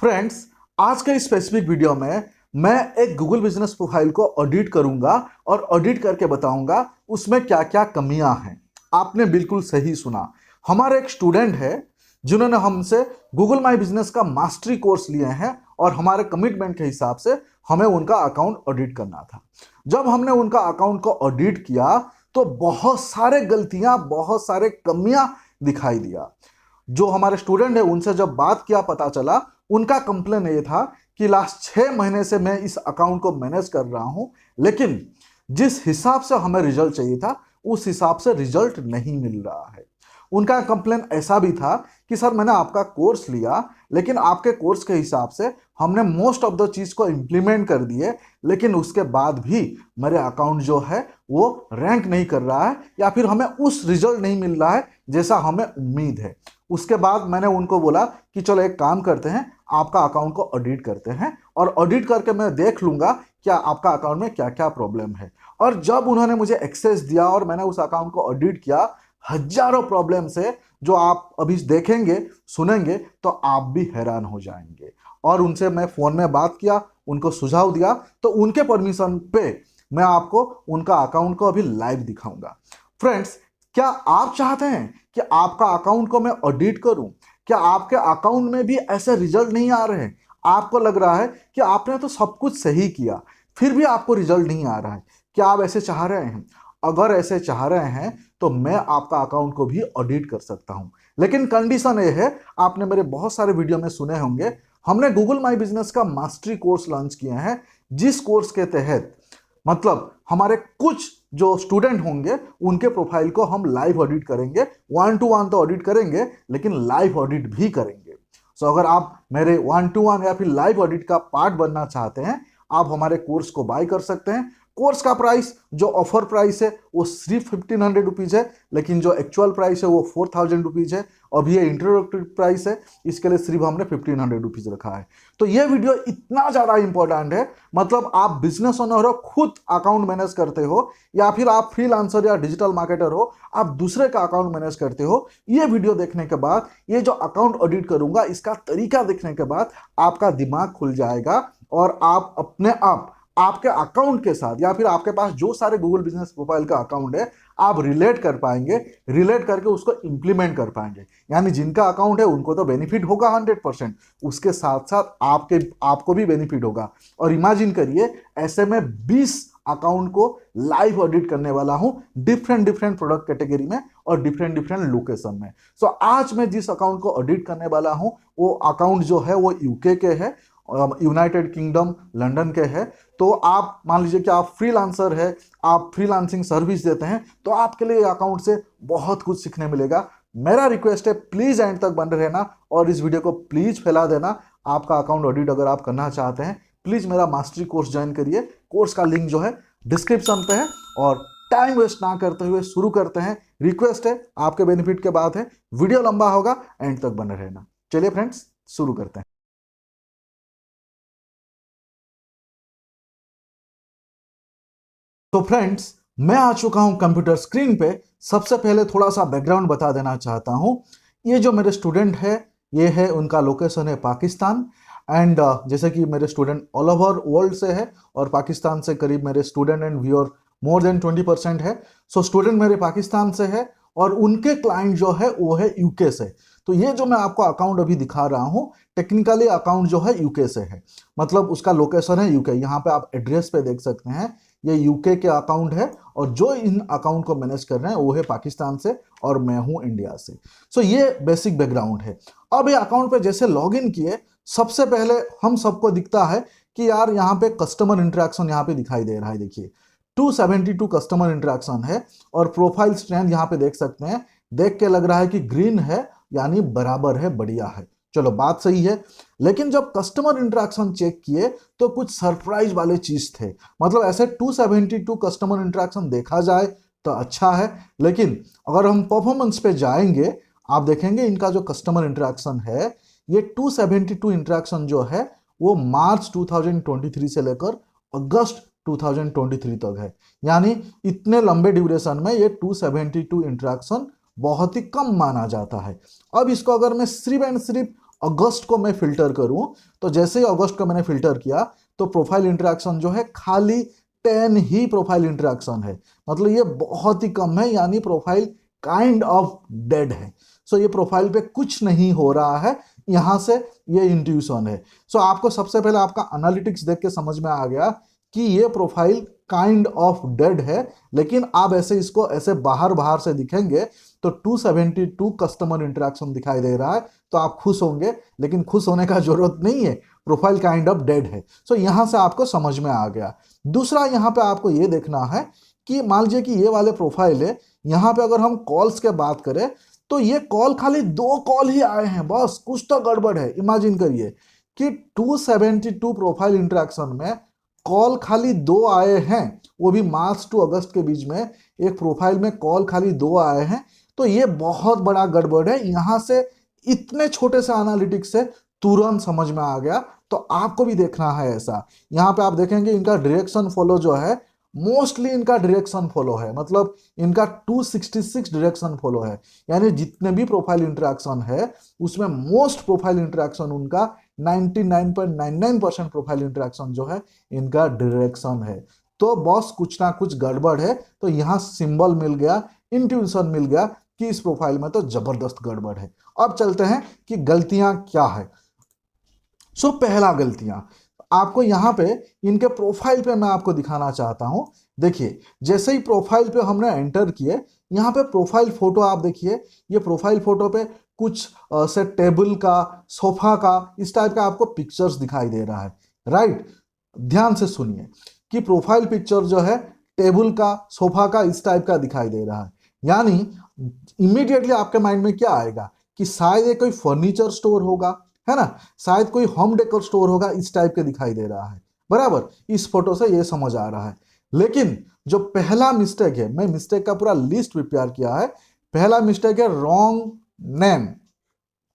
Friends, आज के इस स्पेसिफिक वीडियो में मैं एक गूगल बिजनेस प्रोफाइल को ऑडिट करूंगा और ऑडिट करके बताऊंगा उसमें क्या क्या कमियां हैं। आपने बिल्कुल सही सुना। हमारे एक स्टूडेंट है जिन्होंने हमसे गूगल माई बिजनेस का मास्टरी कोर्स लिए हैं और हमारे कमिटमेंट के हिसाब से हमें उनका अकाउंट ऑडिट करना था। जब हमने उनका अकाउंट को ऑडिट किया तो बहुत सारे गलतियां, बहुत सारे कमियां दिखाई दिया। जो हमारे स्टूडेंट है उनसे जब बात किया पता चला उनका कंप्लेन ये था कि लास्ट 6 महीने से मैं इस अकाउंट को मैनेज कर रहा हूं, लेकिन जिस हिसाब से हमें रिजल्ट चाहिए था उस हिसाब से रिजल्ट नहीं मिल रहा है। उनका कंप्लेन ऐसा भी था कि सर मैंने आपका कोर्स लिया, लेकिन आपके कोर्स के हिसाब से हमने मोस्ट ऑफ द चीज को इम्प्लीमेंट कर दिए, लेकिन उसके बाद भी मेरे अकाउंट जो है वो रैंक नहीं कर रहा है या फिर हमें उस रिजल्ट नहीं मिल रहा है जैसा हमें उम्मीद है। उसके बाद मैंने उनको बोला कि चलो एक काम करते हैं, आपका अकाउंट को ऑडिट करते हैं और ऑडिट करके मैं देख लूंगा क्या आपका अकाउंट में क्या क्या प्रॉब्लम है। और जब उन्होंने मुझे एक्सेस दिया और मैंने उस अकाउंट को ऑडिट किया, हजारों प्रॉब्लम से जो आप अभी देखेंगे सुनेंगे तो आप भी हैरान हो जाएंगे। और उनसे मैं फोन में बात किया, उनको सुझाव दिया, तो उनके परमिशन पे मैं आपको उनका अकाउंट को अभी लाइव दिखाऊंगा। फ्रेंड्स, क्या आप चाहते हैं कि आपका अकाउंट को मैं ऑडिट करूं? क्या आपके अकाउंट में भी ऐसे रिजल्ट नहीं आ रहे हैं? आपको लग रहा है कि आपने तो सब कुछ सही किया फिर भी आपको रिजल्ट नहीं आ रहा है? क्या आप ऐसे चाह रहे हैं? अगर ऐसे चाह रहे हैं तो मैं आपका अकाउंट को भी ऑडिट कर सकता हूं, लेकिन कंडीशन ये है, आपने मेरे बहुत सारे वीडियो में सुने होंगे, हमने गूगल माई बिजनेस का मास्टरी कोर्स लॉन्च किए हैं, जिस कोर्स के तहत मतलब हमारे कुछ जो स्टूडेंट होंगे उनके प्रोफाइल को हम लाइव ऑडिट करेंगे। 1-to-1 तो ऑडिट करेंगे, लेकिन लाइव ऑडिट भी करेंगे। सो अगर आप मेरे 1-to-1 या फिर लाइव ऑडिट का पार्ट बनना चाहते हैं, आप हमारे कोर्स को बाय कर सकते हैं। कोर्स का प्राइस जो ऑफर प्राइस है वो सिर्फ 1500 रुपीज है, लेकिन जो एक्चुअल प्राइस है वो 4000 रुपीज है। अभी ये इंट्रोडक्टरी प्राइस है, इसके लिए सिर्फ हमने 1500 रुपीज रखा है। तो ये वीडियो इतना ज्यादा इंपॉर्टेंट है, मतलब आप बिजनेस ओनर हो, खुद अकाउंट मैनेज करते हो, या फिर आप फ्रीलांसर या डिजिटल मार्केटर हो, आप दूसरे का अकाउंट मैनेज करते हो, ये वीडियो देखने के बाद, ये जो अकाउंट ऑडिट करूंगा इसका तरीका देखने के बाद आपका दिमाग खुल जाएगा और आप अपने आप आपके अकाउंट के साथ या फिर आपके पास जो सारे गूगल बिजनेस प्रोफाइल का अकाउंट है आप रिलेट कर पाएंगे, रिलेट करके उसको इंप्लीमेंट कर पाएंगे। यानी जिनका अकाउंट है उनको तो बेनिफिट होगा 100%, उसके साथ साथ आपको भी बेनिफिट होगा। और इमेजिन करिए, ऐसे में 20 अकाउंट को लाइव ऑडिट करने वाला हूं, डिफरेंट डिफरेंट प्रोडक्ट कैटेगरी में और डिफरेंट डिफरेंट लोकेशन में। सो आज मैं जिस अकाउंट को ऑडिट करने वाला हूं वो अकाउंट जो है वो यूके के है, यूनाइटेड किंगडम लंदन के है। तो आप मान लीजिए कि आप फ्रीलांसर है, आप फ्रीलांसिंग सर्विस देते हैं, तो आपके लिए अकाउंट से बहुत कुछ सीखने मिलेगा। मेरा रिक्वेस्ट है, प्लीज एंड तक बने रहना और इस वीडियो को प्लीज फैला देना। आपका अकाउंट ऑडिट अगर आप करना चाहते हैं, प्लीज मेरा मास्टरी कोर्स ज्वाइन करिए। कोर्स का लिंक जो है डिस्क्रिप्शन पे है। और टाइम वेस्ट ना करते हुए शुरू करते हैं। रिक्वेस्ट है, आपके बेनिफिट के बात है, वीडियो लंबा होगा, एंड तक बने रहना। चलिए फ्रेंड्स, शुरू करते हैं। तो फ्रेंड्स, मैं आ चुका हूं कंप्यूटर स्क्रीन पे। सबसे पहले थोड़ा सा बैकग्राउंड बता देना चाहता हूं। ये जो मेरे स्टूडेंट है, ये है उनका लोकेशन है पाकिस्तान। एंड जैसे कि मेरे स्टूडेंट ऑल ओवर वर्ल्ड से है और पाकिस्तान से करीब मेरे student and viewer more than 20% है। सो स्टूडेंट मेरे पाकिस्तान से है और उनके क्लाइंट जो है वो है यूके से। तो ये जो मैं आपको अकाउंट अभी दिखा रहा हूँ, टेक्निकली अकाउंट जो है यूके से है, मतलब उसका लोकेशन है यूके। यहाँ पे आप एड्रेस पे देख सकते हैं, ये यूके के अकाउंट है और जो इन अकाउंट को मैनेज कर रहे हैं वो है पाकिस्तान से और मैं हूं इंडिया से। सो ये बेसिक बैकग्राउंड है। अब ये अकाउंट पे जैसे लॉगिन किए, सबसे पहले हम सबको दिखता है कि यार यहाँ पे कस्टमर इंटरेक्शन यहाँ पे दिखाई दे रहा है। देखिए 272 कस्टमर इंटरेक्शन है और प्रोफाइल स्ट्रेंथ यहाँ पे देख सकते हैं। देख के लग रहा है कि ग्रीन है, यानी बराबर है, बढ़िया है। चलो बात सही है। लेकिन जब कस्टमर इंटरेक्शन चेक किए तो कुछ सरप्राइज वाले चीज थे। मतलब ऐसे 272 कस्टमर इंटरेक्शन देखा जाए तो अच्छा है, लेकिन अगर हम परफॉर्मेंस पे जाएंगे, आप देखेंगे इनका जो कस्टमर इंटरेक्शन है, ये 272 इंटरेक्शन जो है वो मार्च 2023 से लेकर अगस्त 2023 तक है। यानी इतने लंबे ड्यूरेशन में ये 272 इंटरेक्शन बहुत ही कम माना जाता है। अब इसको अगर मैं सिर्फ एंड सिर्फ अगस्त को मैं फिल्टर करूं, तो जैसे ही अगस्त को मैंने फिल्टर किया तो प्रोफाइल इंटरेक्शन जो है खाली 10 ही प्रोफाइल इंटरेक्शन है। मतलब ये बहुत ही कम है, यानी प्रोफाइल काइंड ऑफ डेड है। सो ये प्रोफाइल पे कुछ नहीं हो रहा है, यहां से ये इंट्यूशन है। सो आपको सबसे पहले आपका एनालिटिक्स देख के समझ में आ गया कि ये प्रोफाइल काइंड ऑफ डेड है। लेकिन आप ऐसे इसको ऐसे बाहर बाहर से दिखेंगे तो 272 कस्टमर इंटरेक्शन दिखाई दे रहा है, तो आप खुश होंगे, लेकिन खुश होने का जरूरत नहीं है, प्रोफाइल काइंड ऑफ डेड है। सो यहां से आपको समझ में आ गया। दूसरा यहां पे आपको ये देखना है कि मान लीजिए कि ये वाले प्रोफाइल है, यहां पे अगर हम कॉल्स के बात करें तो ये कॉल खाली 2 कॉल ही आए हैं, बस कुछ तो गड़बड़ है। इमेजिन करिए कि 272 प्रोफाइल इंटरेक्शन में कॉल खाली 2 आए हैं, वो भी मार्च टू अगस्त के बीच में एक प्रोफाइल में कॉल खाली 2 आए हैं, तो ये बहुत बड़ा गड़बड़ है। यहां से इतने छोटे से एनालिटिक्स से तुरंत समझ में आ गया, तो आपको भी देखना है ऐसा। यहां पे आप देखेंगे इनका डायरेक्शन फॉलो जो है, मोस्टली इनका डायरेक्शन फॉलो है, मतलब इनका 266 डायरेक्शन फॉलो है। यानी जितने भी प्रोफाइल इंटरेक्शन है उसमें मोस्ट प्रोफाइल इंटरेक्शन उनका 99.99% प्रोफाइल इंटरेक्शन जो है इनका डायरेक्शन है। तो बॉस कुछ ना कुछ गड़बड़ है, तो यहां सिंबल मिल गया, इंट्यूशन मिल गया कि इस प्रोफाइल में तो जबरदस्त गड़बड़ है। अब चलते हैं कि गलतियां क्या है। सो पहला गलतियां आपको यहां पे इनके प्रोफाइल पे मैं आपको दिखाना चाहता हूं। देखिए जैसे ही प्रोफाइल पे हमने एंटर किए, यहां पे प्रोफाइल फोटो आप देखिए, ये प्रोफाइल फोटो पे कुछ से टेबल का, सोफा का, इस टाइप का आपको पिक्चर्स दिखाई दे रहा है, राइट। ध्यान से सुनिए कि प्रोफाइल पिक्चर जो है टेबल का, सोफा का, इस टाइप का दिखाई दे रहा है। यानी इमीडिएटली आपके माइंड में क्या आएगा कि शायद ये कोई फर्नीचर स्टोर होगा, है ना, शायद कोई होम डेकोर स्टोर होगा, इस टाइप के दिखाई दे रहा है, बराबर। इस फोटो से ये समझ आ रहा है। लेकिन जो पहला मिस्टेक है, मैं मिस्टेक का पूरा लिस्ट प्रिपेयर किया है। पहला मिस्टेक है रॉन्ग नेम।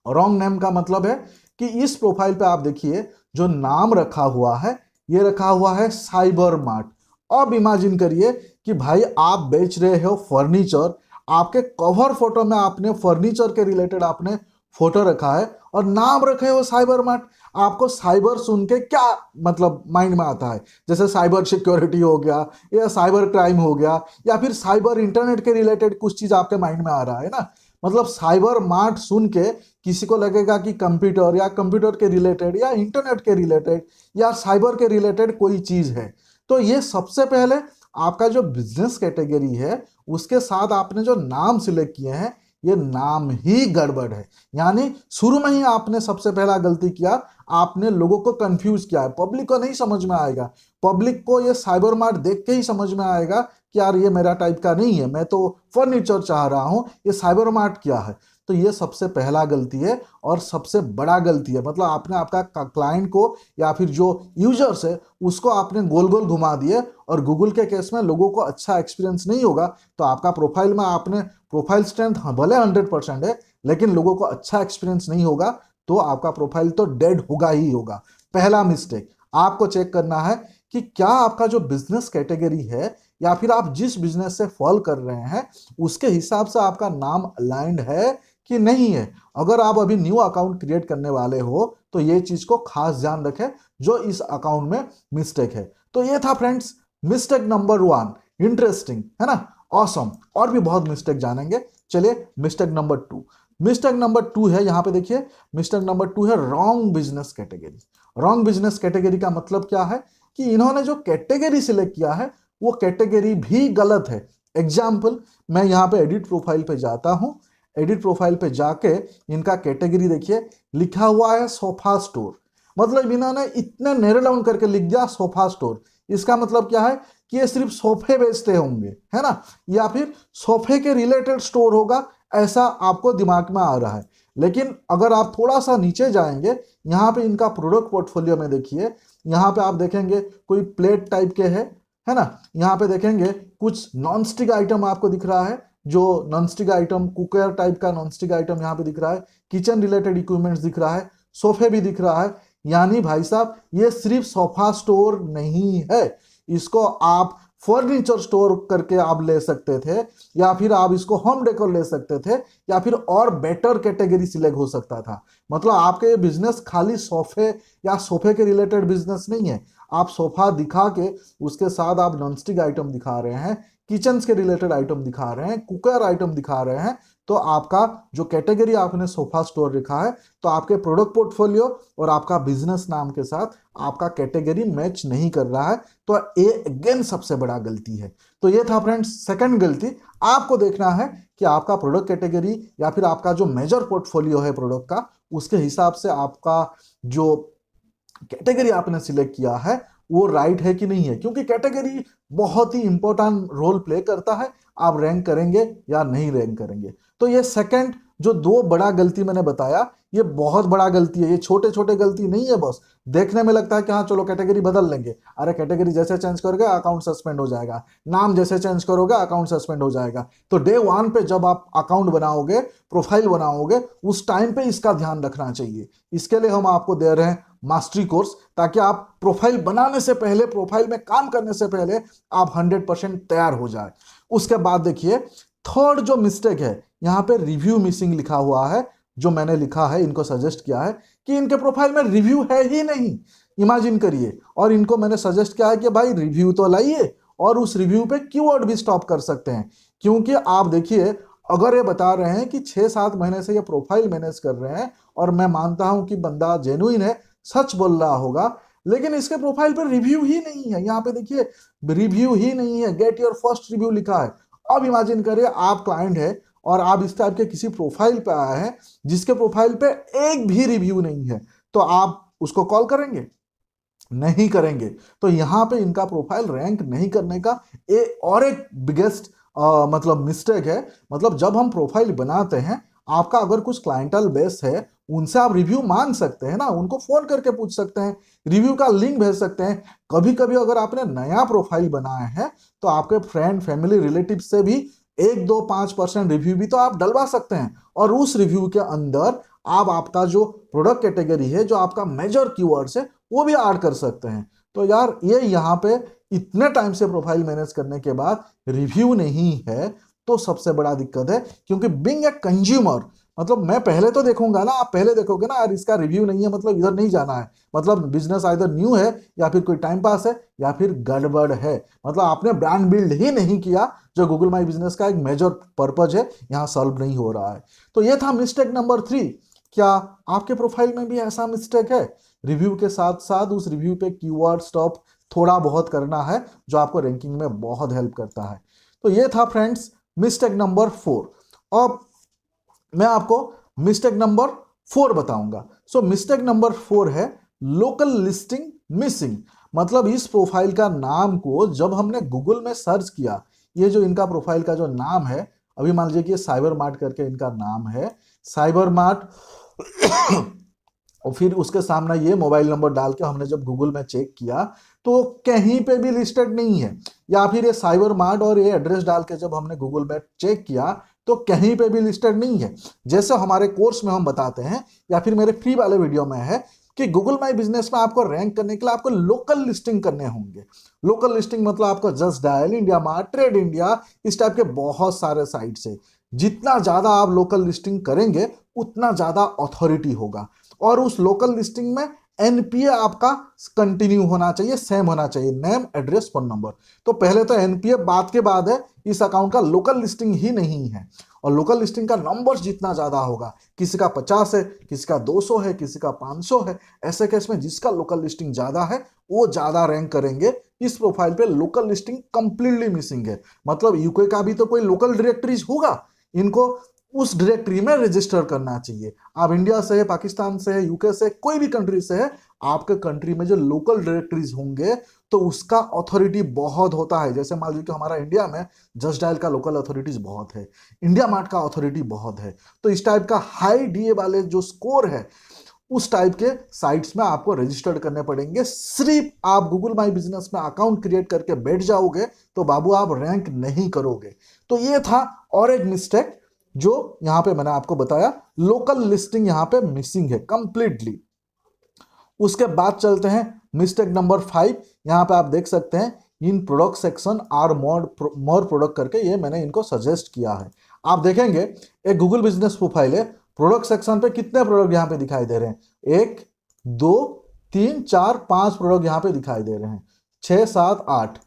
रॉन्ग नेम का मतलब है कि इस प्रोफाइल पे आप देखिए जो नाम रखा हुआ है, ये रखा हुआ है साइबर मार्ट। अब इमेजिन करिए कि भाई आप बेच रहे हो फर्नीचर, आपके कवर फोटो में आपने फर्नीचर के रिलेटेड आपने फोटो रखा है और नाम रखे हो साइबर मार्ट। आपको साइबर सुन के क्या मतलब माइंड में आता है? जैसे साइबर सिक्योरिटी हो गया, या साइबर क्राइम हो गया, या फिर साइबर इंटरनेट के रिलेटेड कुछ चीज आपके माइंड में आ रहा है ना। मतलब साइबर मार्ट सुन के किसी को लगेगा कि कंप्यूटर, या कंप्यूटर के रिलेटेड, या इंटरनेट के रिलेटेड, या साइबर के रिलेटेड कोई चीज है। तो ये सबसे पहले आपका जो बिजनेस कैटेगरी है उसके साथ आपने जो नाम सिलेक्ट किए हैं, ये नाम ही गड़बड़ है। यानी शुरू में ही आपने सबसे पहला गलती किया, आपने लोगों को कंफ्यूज किया है। पब्लिक को नहीं समझ में आएगा, पब्लिक को ये साइबर मार्ट देख के ही समझ में आएगा कि यार ये मेरा टाइप का नहीं है, मैं तो फर्नीचर चाह रहा हूं, ये साइबर मार्ट क्या है। तो ये सबसे पहला गलती है और सबसे बड़ा गलती है। मतलब आपने आपका क्लाइंट को या फिर जो यूजर्स है उसको आपने गोल गोल घुमा दिए, और गूगल के केस में लोगों को अच्छा एक्सपीरियंस नहीं होगा, तो आपका प्रोफाइल में आपने प्रोफाइल स्ट्रेंथ भले 100% है, लेकिन लोगों को अच्छा एक्सपीरियंस नहीं होगा, तो आपका प्रोफाइल तो डेड होगा ही होगा। पहला मिस्टेक आपको चेक करना है कि क्या आपका जो बिजनेस कैटेगरी है या फिर आप जिस बिजनेस से फॉल कर रहे हैं उसके हिसाब से आपका नाम अलाइंड है कि नहीं है। अगर आप अभी न्यू अकाउंट क्रिएट करने वाले हो तो ये चीज को खास ध्यान रखें जो इस अकाउंट में मिस्टेक है। तो ये था फ्रेंड्स मिस्टेक नंबर 1। इंटरेस्टिंग है ना, ऑसम। और भी बहुत मिस्टेक जानेंगे। चलिए मिस्टेक नंबर 2। मिस्टेक नंबर 2 है, यहां पे देखिए मिस्टेक नंबर 2 है wrong business category. Wrong business category का मतलब क्या है कि इन्होंने जो कैटेगरी सिलेक्ट किया है वो कैटेगरी भी गलत है। एग्जाम्पल, मैं यहाँ पे एडिट प्रोफाइल पे जाता हूँ। एडिट प्रोफाइल पे जाके इनका कैटेगरी देखिए, लिखा हुआ है सोफा स्टोर। मतलब इन्होंने इतने नैरो डाउन करके लिख दिया सोफा स्टोर। इसका मतलब क्या है कि ये सिर्फ सोफे बेचते होंगे, है ना, या फिर सोफे के रिलेटेड स्टोर होगा, ऐसा आपको दिमाग में आ रहा है। लेकिन अगर आप थोड़ा सा नीचे जाएंगे, यहाँ पे इनका प्रोडक्ट पोर्टफोलियो में देखिए, यहाँ पे आप देखेंगे कोई प्लेट टाइप के है ना। यहाँ पे देखेंगे कुछ नॉन स्टिक आइटम आपको दिख रहा है, जो non stick item, cooker type का नॉन स्टिक आइटम यहाँ पे दिख रहा है, किचन रिलेटेड इक्विपमेंट्स दिख रहा है, सोफे भी दिख रहा है। यानी भाई साहब ये सिर्फ सोफा स्टोर नहीं है, इसको आप फर्नीचर स्टोर करके आप ले सकते थे, या फिर आप इसको होम डेकोर ले सकते थे, या फिर और बेटर कैटेगरी सिलेक्ट हो सकता था। मतलब आपके ये बिजनेस खाली सोफे या सोफे के रिलेटेड बिजनेस नहीं है। आप सोफा दिखा के उसके साथ आप नॉनस्टिक आइटम दिखा रहे हैं, किचन के रिलेटेड आइटम दिखा रहे हैं, कुकर आइटम दिखा रहे हैं, तो आपका जो कैटेगरी आपने सोफा स्टोर लिखा है, तो आपके प्रोडक्ट पोर्टफोलियो और आपका बिजनेस नाम के साथ आपका कैटेगरी मैच नहीं कर रहा है। तो ये अगेन सबसे बड़ा गलती है। तो ये था फ्रेंड्स सेकंड गलती। आपको देखना है कि आपका प्रोडक्ट कैटेगरी या फिर आपका जो मेजर पोर्टफोलियो है प्रोडक्ट का, उसके हिसाब से आपका जो कैटेगरी आपने सिलेक्ट किया है वो राइट है कि नहीं है, क्योंकि कैटेगरी बहुत ही इंपॉर्टेंट रोल प्ले करता है आप रैंक करेंगे या नहीं रैंक करेंगे। तो ये सेकंड जो दो बड़ा गलती मैंने बताया, ये बहुत बड़ा गलती है। ये छोटे छोटे गलती नहीं है, बस देखने में लगता है कि हाँ चलो कैटेगरी बदल लेंगे। अरे कैटेगरी जैसे चेंज करोगे अकाउंट सस्पेंड हो जाएगा, नाम जैसे चेंज करोगे अकाउंट सस्पेंड हो जाएगा। तो डे वन पे जब आप अकाउंट बनाओगे, प्रोफाइल बनाओगे, उस टाइम पे इसका ध्यान रखना चाहिए। इसके लिए हम आपको दे रहे हैं मास्टरी कोर्स, ताकि आप प्रोफाइल बनाने से पहले, प्रोफाइल में काम करने से पहले आप 100% तैयार हो जाए। उसके बाद देखिए थर्ड जो मिस्टेक है, यहाँ पे रिव्यू मिसिंग लिखा हुआ है। जो मैंने लिखा है, इनको सजेस्ट किया है कि इनके प्रोफाइल में रिव्यू है ही नहीं, इमेजिन करिए। और इनको मैंने सजेस्ट किया है कि भाई रिव्यू तो लाइए, और उस रिव्यू पे कीवर्ड भी स्टॉप कर सकते हैं। क्योंकि आप देखिए, अगर ये बता रहे हैं कि 6-7 महीने से ये प्रोफाइल मैनेज कर रहे हैं, और मैं मानता हूं कि बंदा जेन्युइन है, सच बोल रहा होगा, लेकिन इसके प्रोफाइल पर रिव्यू ही नहीं है। यहाँ पे देखिए रिव्यू ही नहीं है, गेट योर फर्स्ट रिव्यू लिखा है। अब इमेजिन करिए आप क्लाइंट है और आप इस टाइप के किसी प्रोफाइल पे आए हैं जिसके प्रोफाइल पे एक भी रिव्यू नहीं है, तो आप उसको कॉल करेंगे? नहीं करेंगे। तो यहाँ पे इनका प्रोफाइल रैंक नहीं करने का और एक बिगेस्ट मतलब मिस्टेक है। मतलब जब हम प्रोफाइल बनाते हैं, आपका अगर कुछ क्लाइंटल बेस है, उनसे आप रिव्यू मांग सकते हैं ना, उनको फोन करके पूछ सकते हैं, रिव्यू का लिंक भेज सकते हैं। कभी कभी अगर आपने नया प्रोफाइल बनाया है, तो आपके फ्रेंड फैमिली रिलेटिव से भी 1-2-5% रिव्यू भी तो आप डलवा सकते हैं, और उस रिव्यू के अंदर आप आपका जो प्रोडक्ट कैटेगरी है, जो आपका मेजर कीवर्ड्स है, वो भी ऐड कर सकते हैं। तो यार ये यहाँ पे इतने टाइम से प्रोफाइल मैनेज करने के बाद रिव्यू नहीं है, तो सबसे बड़ा दिक्कत है। क्योंकि बीइंग ए कंज्यूमर, मतलब मैं पहले तो देखूंगा ना, आप पहले देखोगे ना, यार इसका रिव्यू नहीं है मतलब इधर नहीं जाना है, मतलब बिजनेस आइदर न्यू है, या फिर कोई टाइम पास है, या फिर गड़बड़ है। मतलब आपने ब्रांड बिल्ड ही नहीं किया, जो गूगल माई बिजनेस का एक मेजर पर्पज है, यहाँ सॉल्व नहीं हो रहा है। तो ये था मिस्टेक नंबर 3। क्या आपके प्रोफाइल में भी ऐसा मिस्टेक है? रिव्यू के साथ साथ उस रिव्यू पे कीवर्ड स्टॉप थोड़ा बहुत करना है, जो आपको रैंकिंग में बहुत हेल्प करता है। तो ये था फ्रेंड्स मिस्टेक नंबर 4। अब मैं आपको मिस्टेक नंबर 4 बताऊंगा। सो मिस्टेक नंबर 4 है लोकल लिस्टिंग मिसिंग। मतलब इस प्रोफाइल का नाम को जब हमने गूगल में सर्च किया, ये जो इनका प्रोफाइल का जो नाम है, अभी मान लीजिए कि साइबर मार्ट करके इनका नाम है, साइबर मार्ट और फिर उसके सामने ये मोबाइल नंबर डाल के हमने जब गूगल में चेक किया, तो कहीं पे भी लिस्टेड नहीं है। या फिर ये साइबर मार्ट और ये एड्रेस डाल के जब हमने गूगल में चेक किया, तो कहीं पे भी लिस्टेड नहीं है। जैसे हमारे कोर्स में हम बताते हैं, या फिर मेरे फ्री वाले वीडियो में है, कि गूगल माई बिजनेस में आपको रैंक करने के लिए आपको लोकल लिस्टिंग करने होंगे। लोकल लिस्टिंग मतलब आपको just dial, India mart, trade India, इस टाइप के बहुत सारे साइट से जितना ज्यादा आप लोकल लिस्टिंग करेंगे, उतना ज्यादा अथॉरिटी होगा। और उस लोकल लिस्टिंग में एनपीए आपका कंटिन्यू होना चाहिए, सेम होना चाहिए, नेम एड्रेस फोन नंबर। तो पहले तो एनपीए बात के बाद है, इस अकाउंट का लोकल लिस्टिंग ही नहीं है। और लोकल लिस्टिंग का नंबर जितना ज्यादा होगा, किसी का 50 है, किसी का 200 है, किसी का 500 है, ऐसे केस में जिसका लोकल लिस्टिंग ज्यादा है वो ज्यादा रैंक करेंगे। इस प्रोफाइल पे लोकल लिस्टिंग कंप्लीटली मिसिंग है। मतलब यूके का भी तो कोई लोकल डायरेक्टरीज होगा, इनको उस डायरेक्टरी में रजिस्टर करना चाहिए। आप इंडिया से है, पाकिस्तान से है, यूके से, कोई भी कंट्री से है, आपके कंट्री में जो लोकल डायरेक्टरीज होंगे, तो उसका अथॉरिटी बहुत होता है। जैसे मान लीजिए कि हमारा इंडिया में जस्ट डायल का लोकल अथॉरिटीज बहुत है, इंडिया मार्ट का अथॉरिटी बहुत है। तो इस टाइप का हाई डीए वाले जो स्कोर है, उस टाइप के साइट्स में आपको रजिस्टर्ड करने पड़ेंगे। सिर्फ आप गूगल माई बिजनेस में अकाउंट क्रिएट करके बैठ जाओगे तो बाबू आप रैंक नहीं करोगे। तो ये था और एक मिस्टेक जो यहां पे मैंने आपको बताया, लोकल लिस्टिंग यहां पे मिसिंग है कंप्लीटली। उसके बाद चलते हैं मिस्टेक नंबर 5। यहां पे आप देख सकते हैं in product section or more product करके ये मैंने इनको सजेस्ट किया है। आप देखेंगे एक गूगल बिजनेस प्रोफाइल है, प्रोडक्ट सेक्शन पे कितने प्रोडक्ट यहाँ पे दिखाई दे रहे हैं, 1 2 3 4 5 प्रोडक्ट यहाँ पे दिखाई दे रहे हैं, 6 7 8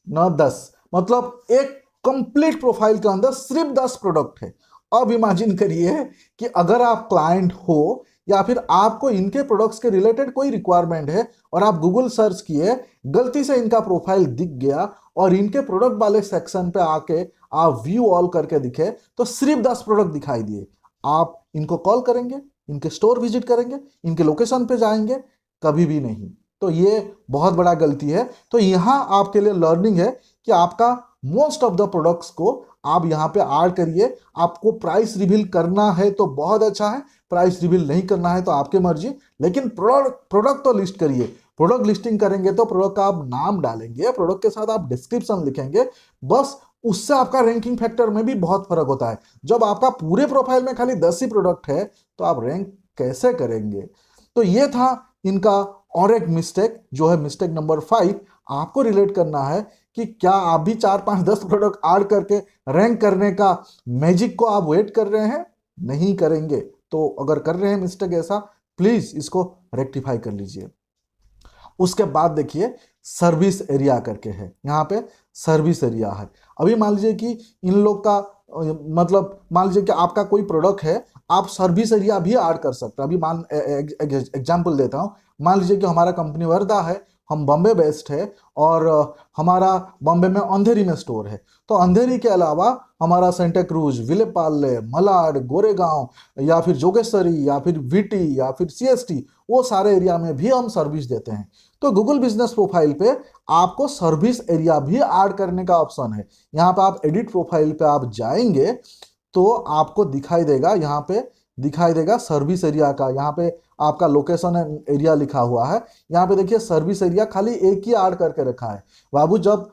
9 10, मतलब एक कंप्लीट प्रोफाइल के अंदर सिर्फ 10 प्रोडक्ट है। अब इमेजिन करिए कि अगर आप क्लाइंट हो या फिर आपको इनके प्रोडक्ट्स के रिलेटेड कोई रिक्वायरमेंट है और आप गूगल सर्च किए, गलती से इनका प्रोफाइल दिख गया और इनके प्रोडक्ट वाले सेक्शन पे आके आप व्यू ऑल करके दिखे तो सिर्फ 10 प्रोडक्ट दिखाई दिए, आप इनको कॉल करेंगे, इनके स्टोर विजिट करेंगे, इनके लोकेशन पे जाएंगे? कभी भी नहीं। तो ये बहुत बड़ा गलती है। तो यहाँ आपके लिए लर्निंग है कि आपका मोस्ट ऑफ द प्रोडक्ट्स को आप यहाँ पे ऐड करिए। आपको प्राइस रिवील करना है तो बहुत अच्छा है, प्राइस रिवील नहीं करना है तो आपकी मर्जी, लेकिन प्रोडक्ट तो लिस्ट करिए। प्रोडक्ट लिस्टिंग करेंगे तो प्रोडक्ट का आप नाम डालेंगे, प्रोडक्ट के साथ आप डिस्क्रिप्शन लिखेंगे, बस उससे आपका रैंकिंग फैक्टर में भी बहुत फर्क होता है। जब आपका पूरे प्रोफाइल में खाली 10 ही प्रोडक्ट है तो आप रैंक कैसे करेंगे? तो ये था इनका। और एक मिस्टेक जो है मिस्टेक नंबर 5, आपको रिलेट करना है कि क्या आप भी 4 5 10 प्रोडक्ट ऐड करके रैंक करने का मैजिक को आप वेट कर रहे हैं? नहीं करेंगे। तो अगर कर रहे हैं मिस्टेक ऐसा, प्लीज इसको रेक्टिफाई कर लीजिए। उसके बाद देखिए सर्विस एरिया करके है, यहाँ पे सर्विस एरिया है। अभी मान लीजिए कि इन लोग का मतलब मान लीजिए कि आपका कोई प्रोडक्ट है, आप सर्विस एरिया भी ऐड कर सकते हैं। अभी मान एग्जांपल देता हूँ, मान लीजिए कि हमारा कंपनी वर्धा है, हम बॉम्बे बेस्ड है और हमारा बॉम्बे में अंधेरी में स्टोर है। तो अंधेरी के अलावा हमारा सेंटा क्रूज, विलेपाले, मलाड, गोरेगांव या फिर जोगेश्वरी या फिर वीटी या फिर सीएसटी, वो सारे एरिया में भी हम सर्विस देते हैं। तो गूगल बिजनेस प्रोफाइल पे आपको सर्विस एरिया भी ऐड करने का ऑप्शन है। यहाँ पे आप एडिट प्रोफाइल पे आप जाएंगे तो आपको दिखाई देगा, यहाँ पे दिखाई देगा सर्विस एरिया का, यहाँ पे आपका लोकेशन एरिया लिखा हुआ है। यहाँ पे देखिए सर्विस एरिया खाली एक ही ऐड करके रखा है। बाबू जब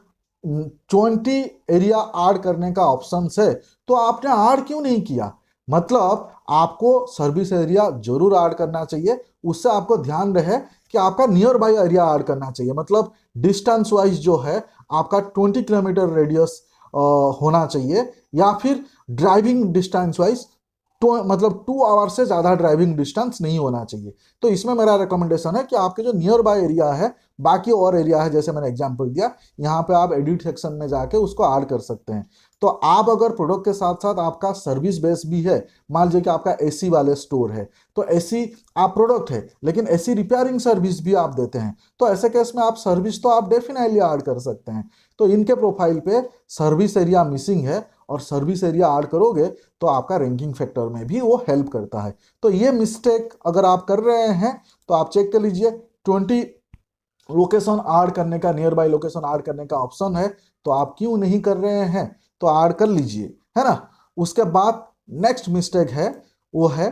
20 एरिया ऐड करने का ऑप्शन है तो आपने ऐड क्यों नहीं किया? मतलब आपको सर्विस एरिया जरूर ऐड करना चाहिए। उससे आपको ध्यान रहे कि आपका नियर बाय एरिया ऐड करना चाहिए, मतलब डिस्टेंस वाइज जो है आपका 20 किलोमीटर रेडियस होना चाहिए, या फिर ड्राइविंग डिस्टेंस वाइज तो मतलब 2 आवर से ज़्यादा ड्राइविंग डिस्टेंस नहीं होना चाहिए। तो इसमें मेरा रिकमेंडेशन है कि आपके जो नियर बाय एरिया है, बाकी और एरिया है जैसे मैंने एग्जांपल दिया, यहाँ पे आप एडिट सेक्शन में जाके उसको ऐड कर सकते हैं। तो आप अगर प्रोडक्ट के साथ साथ आपका सर्विस बेस भी है, मान लीजिए कि आपका एसी वाले स्टोर है, तो एसी आप प्रोडक्ट है लेकिन एसी रिपेयरिंग सर्विस भी आप देते हैं, तो ऐसे केस में आप सर्विस तो आप डेफिनेटली ऐड कर सकते हैं। तो इनके प्रोफाइल पे सर्विस एरिया मिसिंग है और सर्विस एरिया ऐड करोगे तो आपका रैंकिंग फैक्टर में भी वो हेल्प करता है। तो ये मिस्टेक अगर आप कर रहे हैं तो आप चेक कर लीजिए, 20 लोकेशन ऐड करने का, नियर बाय लोकेशन ऐड करने का ऑप्शन है, तो आप क्यों नहीं कर रहे हैं? तो ऐड कर लीजिए, है ना। उसके बाद नेक्स्ट मिस्टेक है वो है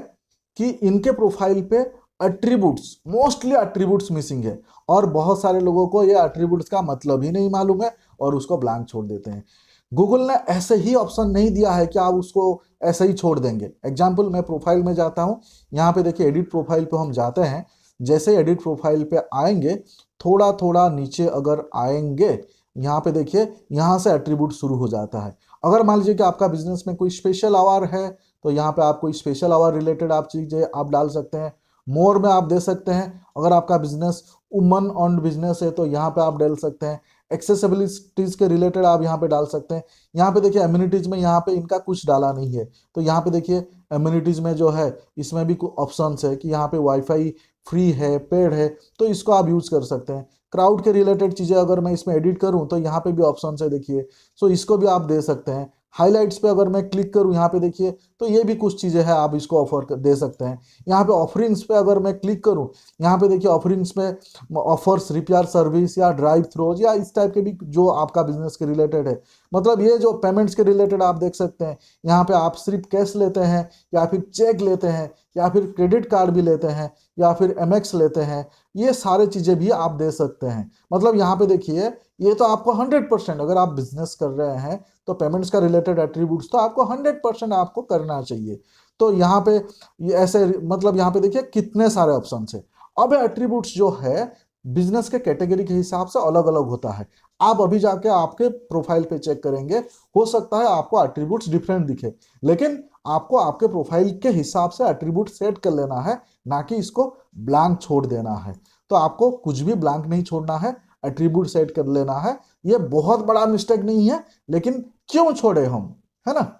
कि इनके प्रोफाइल पे एट्रीब्यूट्स, मोस्टली एट्रीब्यूट्स मिसिंग है और बहुत सारे लोगों को ये एट्रीब्यूट्स का मतलब ही नहीं मालूम है और उसको ब्लैंक छोड़ देते हैं। गूगल ने ऐसे ही ऑप्शन नहीं दिया है कि आप उसको ऐसे ही छोड़ देंगे। एग्जाम्पल मैं प्रोफाइल में जाता हूँ, यहाँ पे देखिए एडिट प्रोफाइल पे हम जाते हैं, जैसे एडिट प्रोफाइल पे आएंगे थोड़ा थोड़ा नीचे अगर आएंगे, यहाँ पे देखिए यहाँ से एट्रीब्यूट शुरू हो जाता है। अगर मान लीजिए कि आपका बिजनेस में कोई स्पेशल आवर है तो यहाँ पे आप कोई स्पेशल आवर रिलेटेड आप चीजें आप डाल सकते हैं। मोर में आप दे सकते हैं, अगर आपका बिजनेस वुमन ऑन्ड बिजनेस है तो यहाँ पे आप डाल सकते हैं। एक्सेसिबिलिटीज के रिलेटेड आप यहाँ पे डाल सकते हैं। यहाँ पे देखिए एम्यूनिटीज में यहाँ पे इनका कुछ डाला नहीं है, तो यहाँ पे देखिए एम्यूनिटीज में जो है इसमें भी कुछ ऑप्शंस है कि यहाँ पे वाईफाई फ्री है, पेड है, तो इसको आप यूज कर सकते हैं। क्राउड के रिलेटेड चीजें अगर मैं इसमें एडिट करूँ तो यहाँ पे भी ऑप्शन है देखिए, सो इसको भी आप दे सकते हैं। हाईलाइट्स पे अगर मैं क्लिक करूँ यहाँ पे देखिए तो ये भी कुछ चीज़ें हैं, आप इसको ऑफर दे सकते हैं। यहाँ पे ऑफरिंग्स पे अगर मैं क्लिक करूँ, यहाँ पे देखिए ऑफरिंग्स में ऑफर्स, रिपेयर सर्विस या ड्राइव थ्रोज या इस टाइप के भी जो आपका बिजनेस के रिलेटेड है, मतलब ये जो पेमेंट्स के रिलेटेड आप देख सकते हैं। यहाँ पे आप सिर्फ कैश लेते हैं या फिर चेक लेते हैं या फिर क्रेडिट कार्ड भी लेते हैं या फिर एमएक्स लेते हैं, ये सारे चीज़ें भी आप दे सकते हैं। मतलब यहाँ पे देखिए ये तो आपको 100%, अगर आप बिजनेस कर रहे हैं तो पेमेंट्स का रिलेटेड एट्रीब्यूट्स तो आपको 100% आपको करना चाहिए। तो यहाँ पे ये ऐसे मतलब यहाँ पे देखिए कितने सारे ऑप्शन है। अब एट्रीब्यूट्स जो है बिजनेस के कैटेगरी के हिसाब से अलग अलग होता है। आप अभी जाके आपके प्रोफाइल पे चेक करेंगे, हो सकता है आपको एट्रीब्यूट्स डिफरेंट दिखे, लेकिन आपको आपके प्रोफाइल के हिसाब से एट्रीब्यूट सेट कर लेना है, ना कि इसको ब्लैंक छोड़ देना है। तो आपको कुछ भी ब्लैंक नहीं छोड़ना है, एट्रीब्यूट सेट कर लेना है। ये बहुत बड़ा मिस्टेक नहीं है, लेकिन क्यों छोड़े हम, है ना।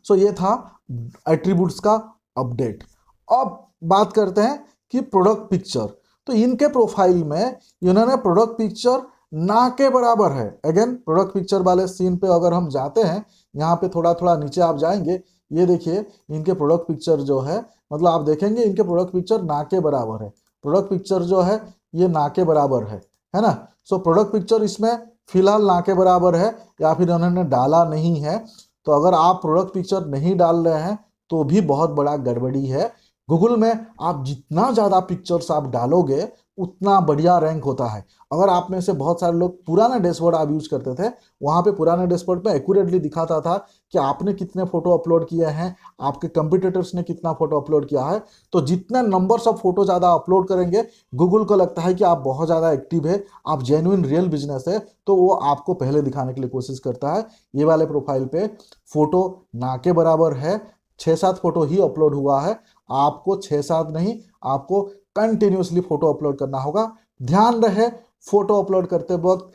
सो ये था एट्रीब्यूट्स का अपडेट। अब बात करते हैं कि प्रोडक्ट पिक्चर। तो इनके प्रोफाइल में इन्होंने प्रोडक्ट पिक्चर ना के बराबर है। अगेन प्रोडक्ट पिक्चर वाले सीन पे अगर हम जाते हैं, यहाँ पे थोड़ा थोड़ा नीचे आप जाएंगे, ये देखिए इनके प्रोडक्ट पिक्चर जो है, मतलब आप देखेंगे इनके प्रोडक्ट पिक्चर ना के बराबर है। प्रोडक्ट पिक्चर जो है ये ना के बराबर है ना। सो प्रोडक्ट पिक्चर इसमें फिलहाल ना के बराबर है, या फिर उन्होंने डाला नहीं है। तो अगर आप प्रोडक्ट पिक्चर नहीं डाल रहे हैं तो भी बहुत बड़ा गड़बड़ी है। गूगल में आप जितना ज़्यादा पिक्चर्स आप डालोगे उतना बढ़िया रैंक होता है। अगर आप में से बहुत सारे लोग पुराना डैशबोर्ड आप यूज करते थे, वहाँ पे पुराने डैशबोर्ड पे एक्यूरेटली दिखाता था कि आपने कितने फोटो अपलोड किए हैं, आपके कंपटीटर्स ने कितना फोटो अपलोड किया है। तो जितने नंबर्स ऑफ फोटो ज़्यादा अपलोड करेंगे, गूगल को लगता है कि आप बहुत ज़्यादा एक्टिव है, आप जेन्युइन रियल बिजनेस है, तो वो आपको पहले दिखाने के लिए कोशिश करता है। ये वाले प्रोफाइल पे फोटो ना के बराबर है, 6-7 फोटो ही अपलोड हुआ है। आपको 6-7 नहीं, आपको कंटिन्यूसली फोटो अपलोड करना होगा। ध्यान रहे फोटो अपलोड करते वक्त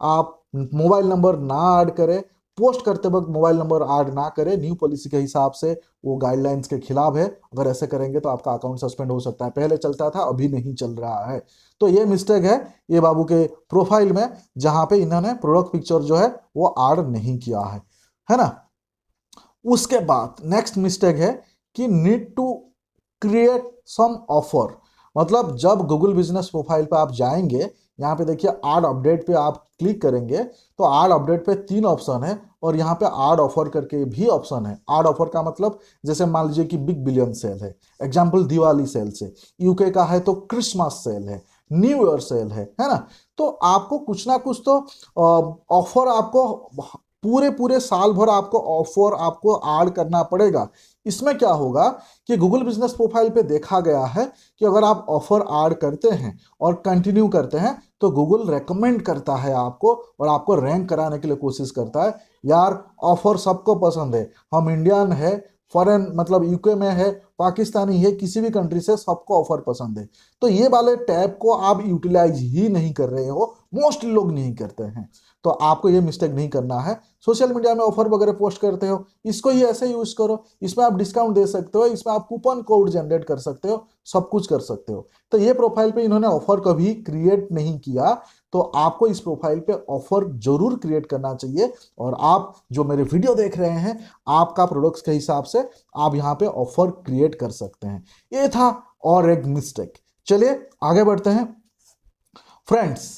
आप मोबाइल नंबर ना ऐड करें, पोस्ट करते वक्त मोबाइल नंबर ऐड ना करें। न्यू पॉलिसी के हिसाब से वो गाइडलाइंस के खिलाफ है। अगर ऐसे करेंगे तो आपका अकाउंट सस्पेंड हो सकता है। पहले चलता था, अभी नहीं चल रहा है। तो ये मिस्टेक है ये बाबू के प्रोफाइल में, जहां पे इन्होंने प्रोडक्ट पिक्चर जो है वो ऐड नहीं किया है ना। उसके बाद नेक्स्ट मिस्टेक है कि need to create some offer. मतलब जब गूगल बिजनेस प्रोफाइल पे आप जाएंगे, यहाँ पे देखिए ऐड अपडेट पे आप क्लिक करेंगे, तो ऐड अपडेट पे 3 ऑप्शन है, और यहाँ पे ऐड ऑफर करके भी ऑप्शन है। ऐड ऑफर का मतलब जैसे मान लीजिए कि बिग बिलियन सेल है, एग्जाम्पल दिवाली सेल से, यूके का है तो क्रिसमस सेल है, न्यू ईयर सेल है ना। तो आपको कुछ ना कुछ तो ऑफर आपको पूरे पूरे साल भर आपको ऑफर आपको ऐड करना पड़ेगा। इसमें क्या होगा कि गूगल बिजनेस प्रोफाइल पे देखा गया है कि अगर आप ऑफर ऐड करते हैं और कंटिन्यू करते हैं तो गूगल रेकमेंड करता है आपको, और आपको रैंक कराने के लिए कोशिश करता है। यार ऑफर सबको पसंद है, हम इंडियन है, फॉरेन मतलब यूके में है, पाकिस्तानी है, किसी भी कंट्री से सबको ऑफर पसंद है। तो ये वाले टैब को आप यूटिलाइज ही नहीं कर रहे हो, मोस्टली लोग नहीं करते हैं। तो आपको ये मिस्टेक नहीं करना है। सोशल मीडिया में ऑफर वगैरह पोस्ट करते हो, इसको ही ऐसे यूज करो। इसमें आप डिस्काउंट दे सकते हो, इसमें आप कूपन कोड जनरेट कर सकते हो, सब कुछ कर सकते हो। तो ये प्रोफाइल पे इन्होंने ऑफर कभी क्रिएट नहीं किया, तो आपको इस प्रोफाइल पे ऑफर जरूर क्रिएट करना चाहिए। और आप जो मेरे वीडियो देख रहे हैं, आपका प्रोडक्ट्स के हिसाब से आप यहाँ पे ऑफर क्रिएट कर सकते हैं। ये था और एक मिस्टेक। चलिए आगे बढ़ते हैं फ्रेंड्स।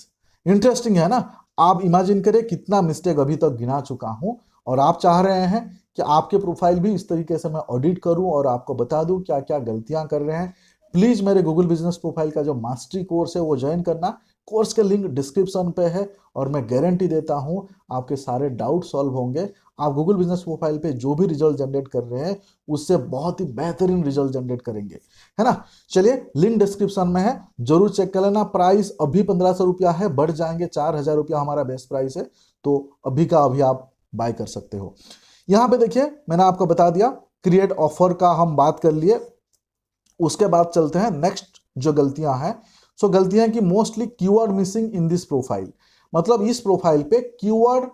इंटरेस्टिंग है ना। आप इमेजिन करें कितना मिस्टेक अभी तक गिना चुका हूं, और आप चाह रहे हैं कि आपके प्रोफाइल भी इस तरीके से मैं ऑडिट करूं और आपको बता दूं क्या क्या गलतियां कर रहे हैं। प्लीज मेरे गूगल बिजनेस प्रोफाइल का जो मास्टरी कोर्स है वो ज्वाइन करना। कोर्स के लिंक डिस्क्रिप्शन पे है, और मैं गारंटी देता हूं आपके सारे डाउट सॉल्व होंगे। आप गूगल बिजनेस प्रोफाइल पे जो भी रिजल्ट जनरेट कर रहे हैं उससे बहुत ही बेहतरीन रिजल्ट जनरेट करेंगे, है ना। चलिए लिंक डिस्क्रिप्शन में है, जरूर चेक कर लेना। प्राइस अभी 1500 रुपया है, बढ़ जाएंगे 4000 रुपया हमारा बेस्ट प्राइस है, तो अभी का अभी आप बाय कर सकते हो। यहाँ पे देखिए मैंने आपको बता दिया, क्रिएट ऑफर का हम बात कर लिए। उसके बाद चलते हैं नेक्स्ट जो गलतियां हैं। सो गलतियां कि mostly keyword missing in this profile. मतलब इस प्रोफाइल पे कीवर्ड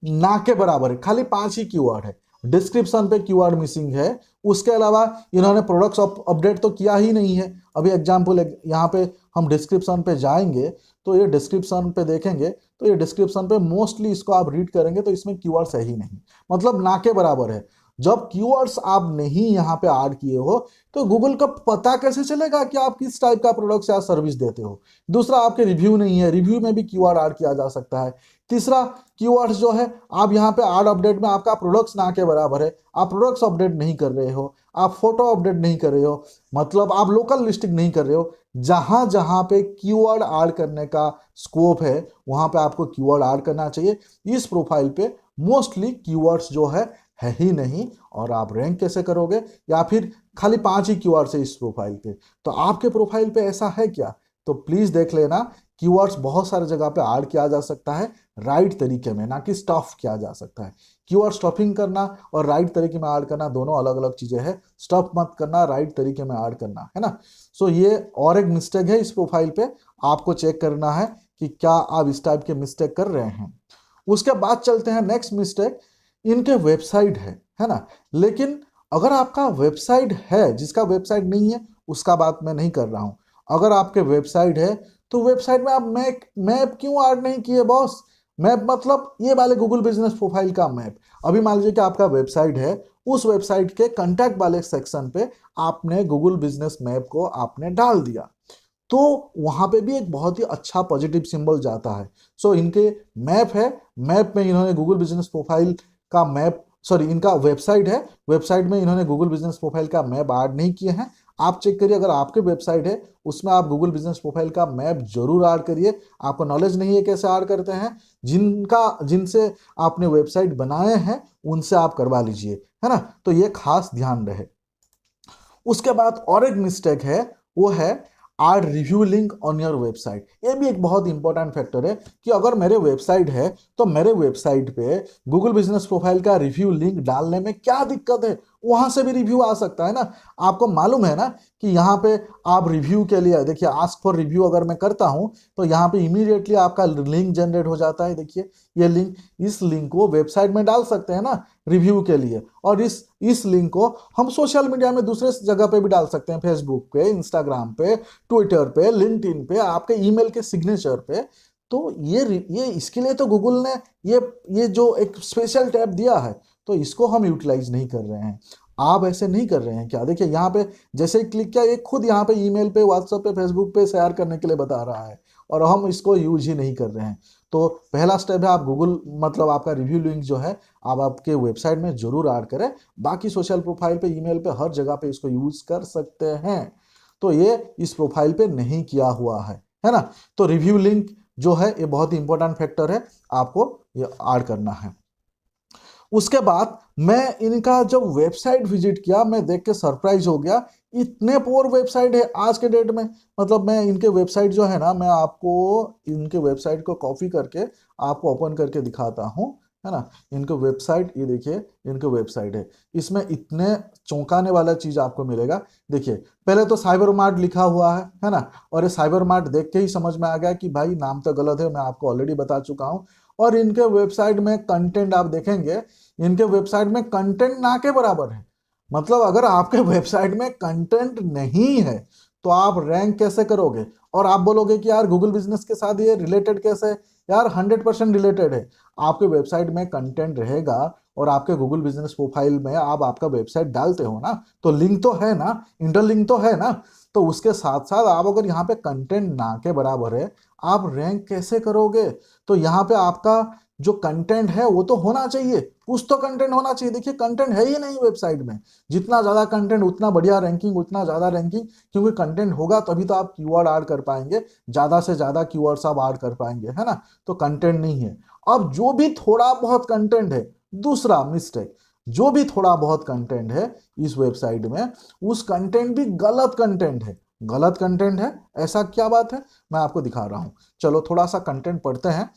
ना के बराबर है, खाली 5 ही कीवर्ड है। डिस्क्रिप्शन पे कीवर्ड मिसिंग है, उसके अलावा इन्होंने प्रोडक्ट्स अपडेट तो किया ही नहीं है। अभी एग्जांपल यहाँ पे हम डिस्क्रिप्शन पे जाएंगे, तो ये डिस्क्रिप्शन पे देखेंगे, तो ये डिस्क्रिप्शन पे मोस्टली इसको आप रीड करेंगे तो इसमें कीवर्ड्स है ही नहीं, मतलब ना के बराबर है। जब कीवर्ड्स आप नहीं यहाँ पे ऐड किए हो तो गूगल का पता कैसे चलेगा कि आप किस टाइप का प्रोडक्ट या सर्विस देते हो। दूसरा, आपके रिव्यू नहीं है, रिव्यू में भी कीवर्ड ऐड किया जा सकता है। तीसरा, कीवर्ड्स जो है आप यहाँ पे ऐड अपडेट में आपका प्रोडक्ट्स ना के बराबर है, आप प्रोडक्ट्स अपडेट नहीं कर रहे हो, आप फोटो अपडेट नहीं कर रहे हो, मतलब आप लोकल लिस्टिंग नहीं कर रहे हो। जहां जहां पे कीवर्ड ऐड करने का स्कोप है वहां पे आपको कीवर्ड ऐड करना चाहिए। इस प्रोफाइल पे मोस्टली कीवर्ड्स जो है ही नहीं, और आप रैंक कैसे करोगे, या फिर खाली 5 ही कीवर्ड्स है इस प्रोफाइल पे। तो आपके प्रोफाइल पे ऐसा है क्या तो प्लीज देख लेना, कीवर्ड्स बहुत सारे जगह पे ऐड किया जा सकता है राइट तरीके में, ना कि स्टफ किया जा सकता है। कीवर्ड स्टफिंग करना और राइट तरीके में ऐड करना दोनों अलग अलग चीजें हैं। स्टफ मत करना, राइट तरीके में ऐड करना, है ना। सो ये और एक मिस्टेक है इस प्रोफाइल पे, आपको चेक करना है कि क्या आप इस टाइप के मिस्टेक कर रहे हैं। उसके बाद चलते हैं नेक्स्ट मिस्टेक, इनके वेबसाइट है ना। लेकिन अगर आपका वेबसाइट है, जिसका वेबसाइट नहीं है उसका बात मैं नहीं कर रहा हूं। अगर आपके वेबसाइट है तो वेबसाइट में आप मैप क्यों ऐड नहीं किए बॉस? मैप मतलब ये वाले गूगल बिजनेस प्रोफाइल का मैप। अभी मान लीजिए कि आपका वेबसाइट है, उस वेबसाइट के कंटैक्ट वाले सेक्शन पे आपने गूगल बिजनेस मैप को आपने डाल दिया, तो वहां पे भी एक बहुत ही अच्छा पॉजिटिव सिंबल जाता है। सो इनके मैप है, मैप में इन्होंने गूगल बिजनेस प्रोफाइल का मैप, सॉरी इनका वेबसाइट है, वेबसाइट में इन्होंने गूगल बिजनेस प्रोफाइल का मैप ऐड नहीं किए हैं। आप चेक करिए, अगर आपके वेबसाइट है उसमें आप गूगल बिजनेस प्रोफाइल का मैप जरूर ऐड करिए। आपको नॉलेज नहीं है कैसे ऐड करते हैं, जिनसे आपने वेबसाइट बनाए हैं उनसे आप करवा लीजिए, है ना। तो ये खास ध्यान रहे। उसके बाद और एक मिस्टेक है, वो है add review link on your website. ये भी एक बहुत इंपॉर्टेंट फैक्टर है कि अगर मेरे वेबसाइट है तो मेरे वेबसाइट पे गूगल बिजनेस प्रोफाइल का रिव्यू लिंक डालने में क्या दिक्कत है? वहां से भी रिव्यू आ सकता है ना। आपको मालूम है ना कि यहाँ पे आप रिव्यू के लिए देखिए, आस्क फॉर रिव्यू अगर मैं करता हूँ तो यहाँ पे इमीडिएटली आपका लिंक जनरेट हो जाता है। देखिए ये लिंक, इस लिंक को वेबसाइट में डाल सकते हैं ना रिव्यू के लिए, और इस लिंक को हम सोशल मीडिया में दूसरे जगह पे भी डाल सकते हैं, फेसबुक पे, इंस्टाग्राम पे, ट्विटर पे, लिंक्डइन पे, आपके ईमेल के सिग्नेचर पे। तो ये इसके लिए तो गूगल ने ये जो एक स्पेशल टैब दिया है, तो इसको हम यूटिलाइज नहीं कर रहे हैं। आप ऐसे नहीं कर रहे हैं क्या? देखिए यहाँ पे जैसे ही क्लिक किया, ये खुद यहाँ पे ईमेल पे, व्हाट्सएप पे, फेसबुक पे शेयर करने के लिए बता रहा है, और हम इसको यूज ही नहीं कर रहे हैं। तो पहला स्टेप है, आप गूगल मतलब आपका रिव्यू लिंक जो है आप आपके वेबसाइट में जरूर ऐड करें। बाकी सोशल प्रोफाइल पे, ईमेल पे, हर जगह पे इसको यूज कर सकते हैं। तो ये इस प्रोफाइल पे नहीं किया हुआ है ना। तो रिव्यू लिंक जो है ये बहुत ही इंपॉर्टेंट फैक्टर है, आपको ये ऐड करना है। उसके बाद मैं इनका जब वेबसाइट विजिट किया, मैं देख के सरप्राइज हो गया, इतने पोर वेबसाइट है आज के डेट में। मतलब मैं इनके वेबसाइट जो है ना, मैं आपको इनके वेबसाइट को कॉपी करके आपको ओपन करके दिखाता हूँ, है ना। इनके वेबसाइट, ये देखिए इनके वेबसाइट है, इसमें इतने चौंकाने वाला चीज आपको मिलेगा। देखिए पहले तो साइबर मार्ट लिखा हुआ है ना, और ये साइबर मार्ट देख के ही समझ में आ गया कि भाई नाम तो गलत है, मैं आपको ऑलरेडी बता चुका हूँ। और इनके वेबसाइट में कंटेंट आप देखेंगे, इनके वेबसाइट में कंटेंट ना के बराबर है। मतलब अगर आपके वेबसाइट में कंटेंट नहीं है तो आप रैंक कैसे करोगे? और आप बोलोगे कि यार गूगल बिजनेस के साथ ये रिलेटेड कैसे है? यार 100% रिलेटेड है। आपके वेबसाइट में कंटेंट रहेगा और आपके गूगल बिजनेस प्रोफाइल में आप आपका वेबसाइट डालते हो ना, तो लिंक तो है ना, इंटरलिंक तो है ना। तो उसके साथ साथ आप अगर यहाँ पे कंटेंट ना के बराबर है, आप रैंक कैसे करोगे? तो यहाँ पे आपका जो कंटेंट है वो तो होना चाहिए, कुछ तो कंटेंट होना चाहिए। देखिए कंटेंट है ही नहीं वेबसाइट में। जितना ज्यादा कंटेंट उतना बढ़िया रैंकिंग, उतना ज्यादा रैंकिंग, क्योंकि कंटेंट होगा तभी तो आप कीवर्ड ऐड कर पाएंगे, ज्यादा से ज्यादा कीवर्ड्स आप ऐड कर पाएंगे, है ना। तो कंटेंट नहीं है। अब जो भी थोड़ा बहुत कंटेंट है, दूसरा मिस्टेक, जो भी थोड़ा बहुत कंटेंट है इस वेबसाइट में, उस कंटेंट भी गलत कंटेंट है। गलत कंटेंट है, ऐसा क्या बात है? मैं आपको दिखा रहा हूं। चलो थोड़ा सा कंटेंट पढ़ते हैं,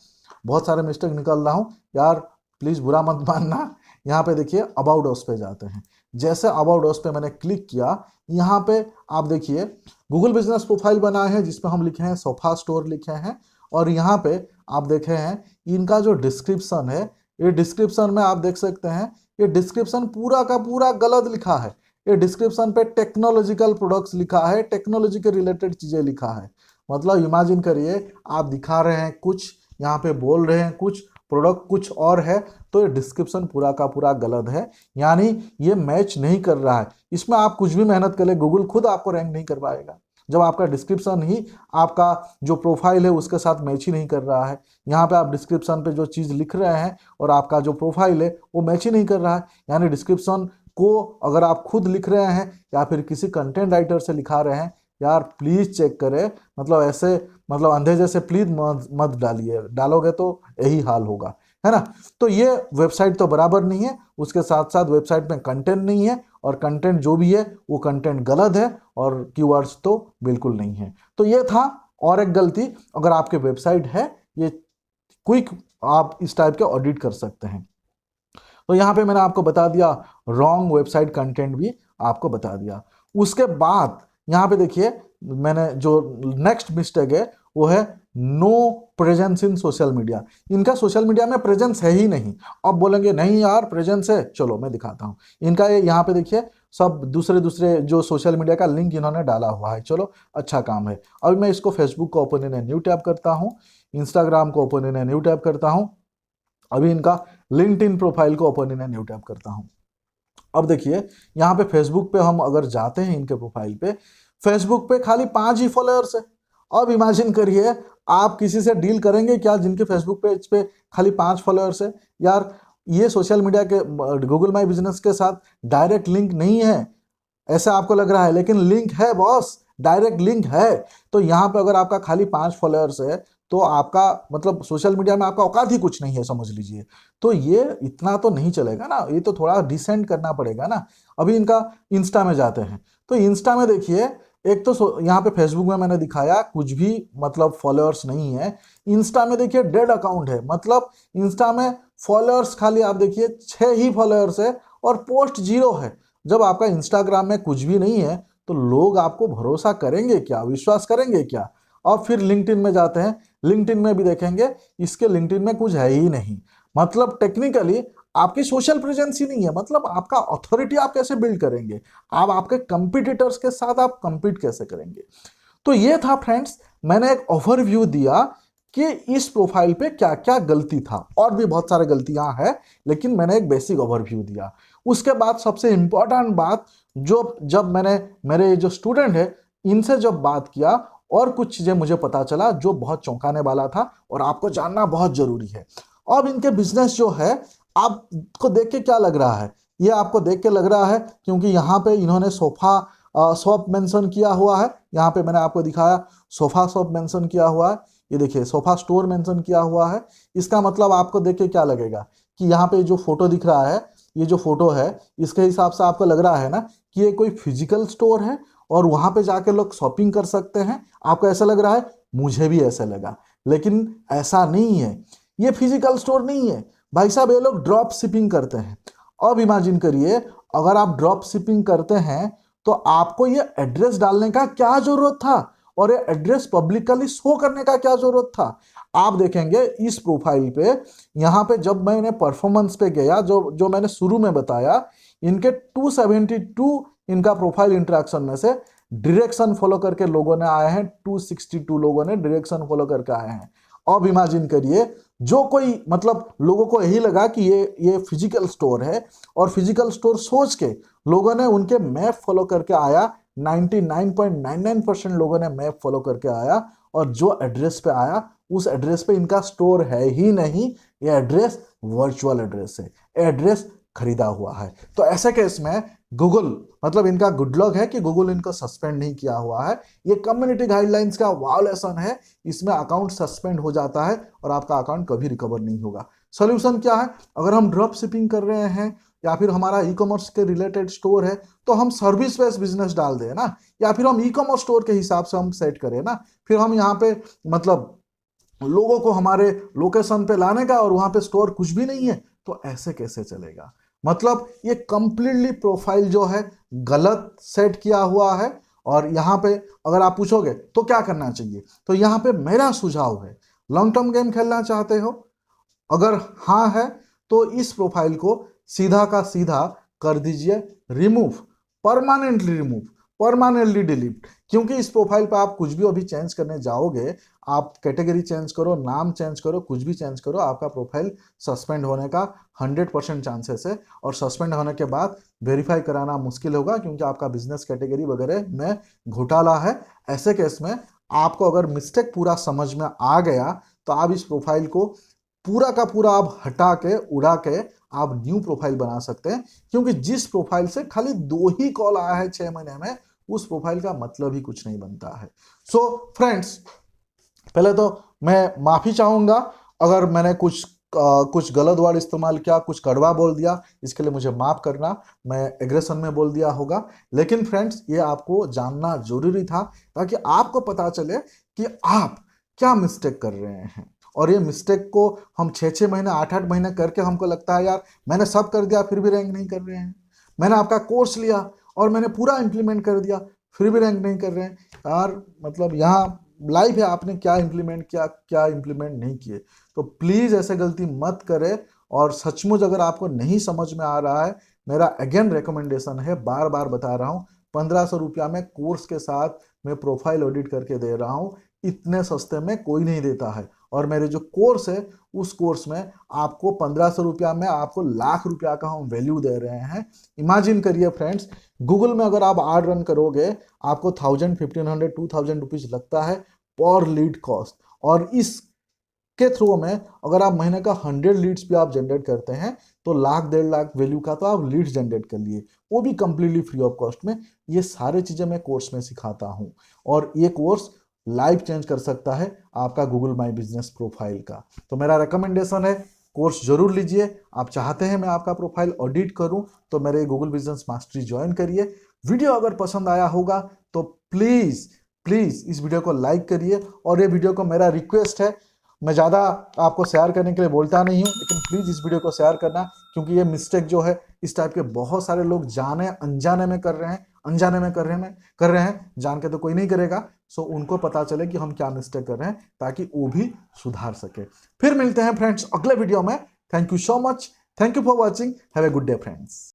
बहुत सारे मिस्टेक निकाल रहा हूं यार, प्लीज बुरा मत मानना। यहाँ पे देखिए अबाउट अस पे जाते हैं। जैसे अबाउट अस पे मैंने क्लिक किया, यहाँ पे आप देखिए गूगल बिजनेस प्रोफाइल बनाए हैं जिसमें हम लिखे हैं सोफा स्टोर लिखे हैं, और यहाँ पे आप देखे हैं इनका जो डिस्क्रिप्शन है, ये डिस्क्रिप्शन में आप देख सकते हैं, ये डिस्क्रिप्शन पूरा का पूरा गलत लिखा है। ये डिस्क्रिप्शन पे टेक्नोलॉजिकल प्रोडक्ट्स लिखा है, टेक्नोलॉजी के रिलेटेड चीजें लिखा है। मतलब इमेजिन करिए, आप दिखा रहे हैं कुछ, यहाँ पे बोल रहे हैं कुछ, प्रोडक्ट कुछ और है, तो ये डिस्क्रिप्शन पूरा का पूरा गलत है। यानी ये मैच नहीं कर रहा है। इसमें आप कुछ भी मेहनत कर ले, गूगल खुद आपको रैंक नहीं कर पाएगा जब आपका डिस्क्रिप्शन ही आपका जो प्रोफाइल है उसके साथ मैच ही नहीं कर रहा है। यहाँ पे आप डिस्क्रिप्शन पे जो चीज़ लिख रहे हैं और आपका जो प्रोफाइल है वो मैच ही नहीं कर रहा है। यानी डिस्क्रिप्शन को अगर आप खुद लिख रहे हैं या फिर किसी कंटेंट राइटर से लिखा रहे हैं, यार प्लीज चेक करें। मतलब ऐसे, मतलब अंधे जैसे प्लीज मत डालिए, डालोगे तो यही हाल होगा, है ना। तो ये वेबसाइट तो बराबर नहीं है, उसके साथ साथ वेबसाइट में कंटेंट नहीं है, और कंटेंट जो भी है वो कंटेंट गलत है, और कीवर्ड्स तो बिल्कुल नहीं है। तो ये था और एक गलती, अगर आपके वेबसाइट है, ये क्विक आप इस टाइप के ऑडिट कर सकते हैं। तो यहाँ पे मैंने आपको बता दिया, रॉन्ग वेबसाइट कंटेंट भी आपको बता दिया। उसके बाद यहाँ पे देखिए, मैंने जो नेक्स्ट मिस्टेक है वो है no presence in social media. इनका सोशल मीडिया में प्रेजेंस है ही नहीं। अब बोलेंगे नहीं यार प्रेजेंस है, चलो मैं दिखाता हूँ। इनका ये यहाँ पे देखिए, सब दूसरे दूसरे जो सोशल मीडिया का लिंक इन्होंने डाला हुआ है। चलो अच्छा काम है। अभी मैं इसको फेसबुक को open in a new tab करता हूँ, इंस्टाग्राम को open in a new tab करता हूँ, अभी इनका लिंक्डइन प्रोफाइल को open in a new tab करता हूँ। अब देखिए यहाँ पे फेसबुक पे हम अगर जाते हैं इनके प्रोफाइल पे, फेसबुक पे खाली 5 ही फॉलोअर्स है। अब इमेजिन करिए आप किसी से डील करेंगे क्या जिनके फेसबुक पेज पे खाली 5 फॉलोअर्स है? यार ये सोशल मीडिया के गूगल माई बिजनेस के साथ डायरेक्ट लिंक नहीं है ऐसा आपको लग रहा है, लेकिन लिंक है बॉस, डायरेक्ट लिंक है। तो यहाँ पे अगर आपका खाली 5 फॉलोअर्स है तो आपका मतलब सोशल मीडिया में आपका औकात ही कुछ नहीं है, समझ लीजिए। तो ये इतना तो नहीं चलेगा ना, ये तो थोड़ा डिसेंड करना पड़ेगा ना। अभी इनका इंस्टा में जाते हैं, तो इंस्टा में देखिए, एक तो यहाँ पे फेसबुक में मैंने दिखाया कुछ भी मतलब फॉलोअर्स नहीं है। इंस्टा में देखिए डेड अकाउंट है, मतलब इंस्टा में फॉलोअर्स खाली आप देखिए 6 ही फॉलोअर्स है और पोस्ट 0 है। जब आपका इंस्टाग्राम में कुछ भी नहीं है तो लोग आपको भरोसा करेंगे क्या, विश्वास करेंगे क्या? और फिर लिंक्डइन में जाते हैं, लिंक्डइन में भी देखेंगे इसके लिंक्डइन में कुछ है ही नहीं। मतलब टेक्निकली आपकी सोशल प्रेजेंस ही नहीं है, मतलब आपका अथॉरिटी आप कैसे बिल्ड करेंगे? आप आपके कंपटीटर्स के साथ आप कंपीट कैसे करेंगे? तो ये था फ्रेंड्स, मैंने एक ओवरव्यू दिया कि इस प्रोफाइल पे क्या क्या गलती था। और भी बहुत सारे गलतियां हैं, लेकिन मैंने एक बेसिक ओवरव्यू दिया। उसके बाद सबसे इंपॉर्टेंट बात, जो जब मैंने मेरे जो स्टूडेंट है इनसे जब बात किया और कुछ चीजें मुझे पता चला जो बहुत चौंकाने वाला था और आपको जानना बहुत जरूरी है। अब इनके बिजनेस जो है आपको देख के क्या लग रहा है? ये आपको देख के लग रहा है क्योंकि यहाँ पे इन्होंने सोफा शॉप मेंशन किया हुआ है। यहाँ पे मैंने आपको दिखाया सोफा शॉप मेंशन किया हुआ है, ये देखिए सोफा स्टोर मेंशन किया हुआ है। इसका मतलब आपको देख के क्या लगेगा कि यहाँ पे जो फोटो दिख रहा है, ये जो फोटो है, इसके हिसाब से आपको लग रहा है ना कि ये कोई फिजिकल स्टोर है और वहां पे जाके लोग शॉपिंग कर सकते हैं। आपको ऐसा लग रहा है, मुझे भी ऐसा लगा, लेकिन ऐसा नहीं है। ये फिजिकल स्टोर नहीं है भाई साहब, ये लोग ड्रॉप शिपिंग करते हैं। अब इमेजिन करिए, अगर आप ड्रॉप शिपिंग करते हैं तो आपको ये एड्रेस डालने का क्या जरूरत था और ये एड्रेस पब्लिकली शो करने का क्या जरूरत था? आप देखेंगे इस प्रोफाइल पे, यहाँ पे जब मैंने परफॉर्मेंस पे गया, जो मैंने शुरू में बताया, इनके 272 इनका प्रोफाइल इंटरेक्शन में से डायरेक्शन फॉलो करके लोगों ने आए हैं, 262 लोगों ने डायरेक्शन फॉलो करके आए हैं। अब इमेजिन करिए, जो कोई मतलब लोगों को यही लगा कि ये फिजिकल स्टोर है और फिजिकल स्टोर सोच के लोगों ने उनके मैप फॉलो करके आया। 99.99% लोगों ने मैप फॉलो करके आया और जो एड्रेस पे आया उस एड्रेस पे इनका स्टोर है ही नहीं। ये एड्रेस वर्चुअल एड्रेस है, एड्रेस खरीदा हुआ है। तो ऐसे केस में गूगल, मतलब इनका गुड लक है कि गूगल इनको सस्पेंड नहीं किया हुआ है। ये कम्युनिटी गाइडलाइंस का वायोलेशन है, इसमें अकाउंट सस्पेंड हो जाता है और आपका अकाउंट कभी रिकवर नहीं होगा। सोल्यूशन क्या है? अगर हम ड्रॉप शिपिंग कर रहे हैं या फिर हमारा ई कॉमर्स के रिलेटेड स्टोर है तो हम सर्विस बेस्ड बिजनेस डाल दें ना, या फिर हम ई कॉमर्स स्टोर के हिसाब से हम सेट करें ना। फिर हम यहाँ पे मतलब लोगों को हमारे लोकेशन पे लाने का और वहां पे स्टोर कुछ भी नहीं है, तो ऐसे कैसे चलेगा? मतलब ये कंप्लीटली प्रोफाइल जो है गलत सेट किया हुआ है। और यहाँ पे अगर आप पूछोगे तो क्या करना चाहिए, तो यहाँ पे मेरा सुझाव है, लॉन्ग टर्म गेम खेलना चाहते हो, अगर हाँ है तो इस प्रोफाइल को सीधा का सीधा कर दीजिए remove, permanently remove, permanently delete. क्योंकि इस प्रोफाइल पे आप कुछ भी अभी चेंज करने जाओगे, आप कैटेगरी चेंज करो, नाम चेंज करो, कुछ भी चेंज करो, आपका प्रोफाइल सस्पेंड होने का 100% चांसेस है। और सस्पेंड होने के बाद वेरीफाई कराना मुश्किल होगा क्योंकि आपका बिजनेस कैटेगरी वगैरह में घोटाला है। ऐसे केस में आपको अगर मिस्टेक पूरा समझ में आ गया तो आप इस प्रोफाइल को पूरा का पूरा आप हटा के उड़ा के आप न्यू प्रोफाइल बना सकते हैं। क्योंकि जिस प्रोफाइल से खाली 2 ही कॉल आया है 6 महीने में, उस प्रोफाइल का मतलब ही कुछ नहीं बनता है। सो फ्रेंड्स, पहले तो मैं माफी चाहूंगा अगर मैंने कुछ गलत वर्ड इस्तेमाल किया, कुछ कड़वा बोल दिया, इसके लिए मुझे माफ करना, मैं एग्रेशन में बोल दिया होगा। लेकिन फ्रेंड्स, ये आपको जानना जरूरी था ताकि आपको पता चले कि आप क्या मिस्टेक कर रहे हैं। और ये मिस्टेक को हम 6-6 महीने 8-8 महीने करके हमको लगता है यार मैंने सब कर दिया फिर भी रैंक नहीं कर रहे हैं। मैंने आपका कोर्स लिया और मैंने पूरा इम्प्लीमेंट कर दिया फिर भी रैंक नहीं कर रहे हैं। यार मतलब यहाँ लाइव है, आपने क्या इम्प्लीमेंट किया क्या इम्प्लीमेंट नहीं किए। तो प्लीज़ ऐसे गलती मत करें। और सचमुच अगर आपको नहीं समझ में आ रहा है, मेरा अगेन रिकमेंडेशन है, बार बार बता रहा हूँ, 1500 रुपया में कोर्स के साथ मैं प्रोफाइल ऑडिट करके दे रहा हूँ। इतने सस्ते में कोई नहीं देता है। और मेरे जो कोर्स है उस कोर्स में आपको 1500 रुपया में आपको लाख रुपया का हम वैल्यू दे रहे हैं। इमेजिन करिए फ्रेंड्स, गूगल में अगर आप एड रन करोगे आपको 1000, 1500, 2000 रुपीज लगता है पर लीड कॉस्ट। और इस के थ्रू में अगर आप महीने का 100 लीड्स भी आप जनरेट करते हैं तो लाख 1.5 लाख वैल्यू का तो आप लीड्स जनरेट कर लिए, वो भी कंप्लीटली फ्री ऑफ कॉस्ट में। ये सारे चीजें मैं कोर्स में सिखाता हूँ। और ये कोर्स लाइफ चेंज कर सकता है आपका गूगल माई बिजनेस प्रोफाइल का। तो मेरा रिकमेंडेशन है कोर्स जरूर लीजिए। आप चाहते हैं मैं आपका प्रोफाइल ऑडिट करूं तो मेरे गूगल बिजनेस मास्टरी ज्वाइन करिए। वीडियो अगर पसंद आया होगा तो प्लीज प्लीज इस वीडियो को लाइक करिए। और ये वीडियो को मेरा रिक्वेस्ट है, मैं ज़्यादा आपको शेयर करने के लिए बोलता नहीं हूँ, लेकिन प्लीज़ इस वीडियो को शेयर करना, क्योंकि ये मिस्टेक जो है इस टाइप के बहुत सारे लोग जाने अनजाने में कर रहे हैं, अनजाने में कर रहे हैं, जान के तो कोई नहीं करेगा। सो उनको पता चले कि हम क्या मिस्टेक कर रहे हैं ताकि वो भी सुधार सके। फिर मिलते हैं फ्रेंड्स अगले वीडियो में। Thank you so much, thank you for watching, have a good day friends.